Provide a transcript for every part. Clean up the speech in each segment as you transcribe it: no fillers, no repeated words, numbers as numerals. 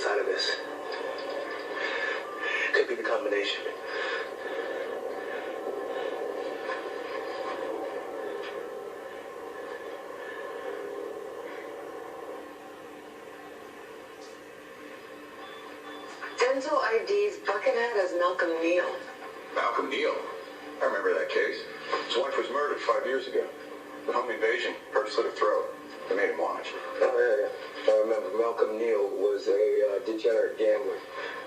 inside of this. Could be the combination. Dental ID's Buckethead as Malcolm Neal. Malcolm Neal? I remember that case. His wife was murdered 5 years ago. The home invasion, her slit her throat. They made him watch. Oh, yeah. I remember Malcolm Neal was a degenerate gambler.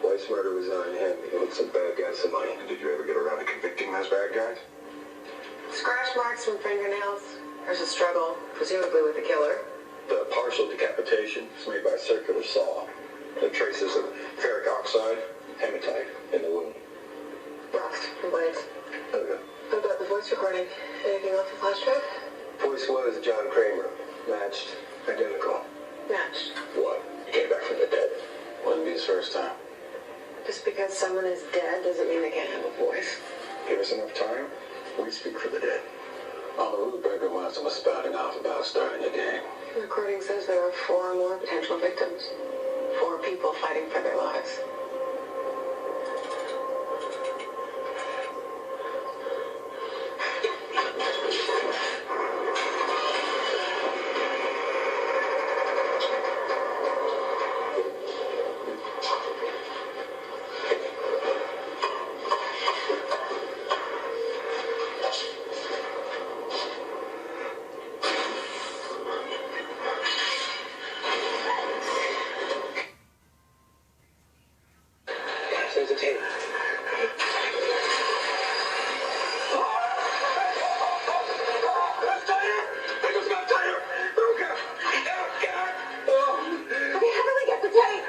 Wife's murder was on him. He owed some bad guys some money. And did you ever get around to convicting those bad guys? Scratch marks from fingernails. There's a struggle, presumably with the killer. The partial decapitation was made by a circular saw. The traces of ferric oxide, hematite in the wound. Rust and blades. Okay. What about the voice recording? Anything off the flash drive? Voice was John Kramer. Matched. Identical. Matched. What? He came back from the dead. Wouldn't be his first time. Just because someone is dead doesn't mean they can't have a voice. Give us enough time, we speak for the dead. On the Rudeberger once was spouting off about starting a gang. The recording says there are 4 more potential victims. 4 people fighting for their lives. There's a tape. Okay, how do we get the tape?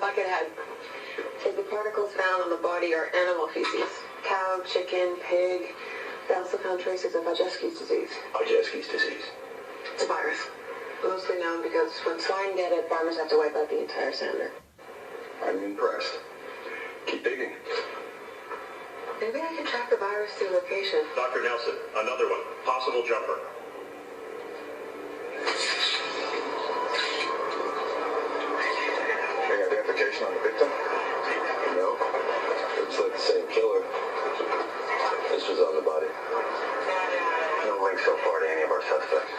Buckethead says the particles found on the body are animal feces. Cow, chicken, pig. They also found traces of Ajewski's disease. Ajewski's disease? It's a virus. Mostly known because when swine get it, farmers have to wipe out the entire sander. I'm impressed. Keep digging. Maybe I can track the virus to location. Dr. Nelson, another one. Possible jumper. Identification on the victim? No. Looks like the same killer. This was on the body. No link so far to any of our suspects.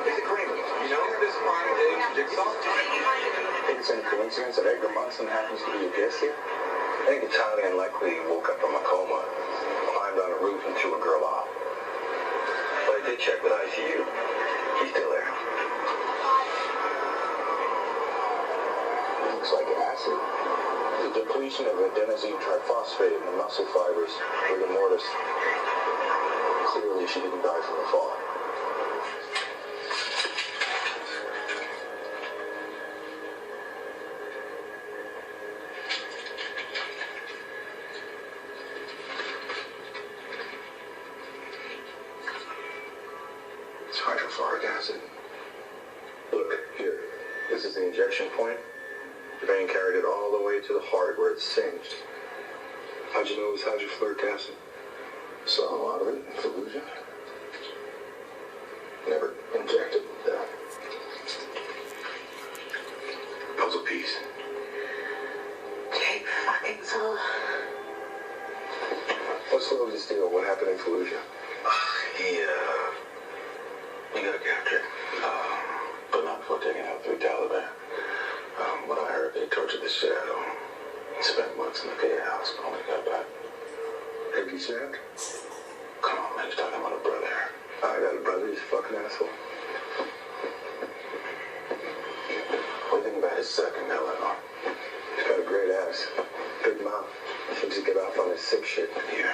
Is it Kramer? You know this crime is Jigsaw? Think it's any coincidence that Edgar Munson happens to be a guest here? I think it's highly unlikely he woke up from a coma, climbed on a roof and threw a girl off. But I did check with ICU. He's still there. Looks like acid. The depletion of adenosine triphosphate in the muscle fibers, rigor mortis. Clearly she didn't die from the fall. It's hydrofluoric acid. Look, here. This is the injection point. The vein carried it all the way to the heart where it's singed. How'd you know it was hydrofluoric acid? Saw a lot of it in Fallujah. Never injected that. Puzzle piece. Jigsaw. What's Logan's deal? What happened in Fallujah? He got captured. But not before taking out 3 Taliban. What I heard, they tortured the shit out of him. He spent months in the K house, but only got back. Have you said? Come on, man, he's talking about a brother. I got a brother, he's a fucking asshole. What do you think about his second, Eleanor? He's got a great ass. Big mouth. Seems to get off on his sick shit. Yeah.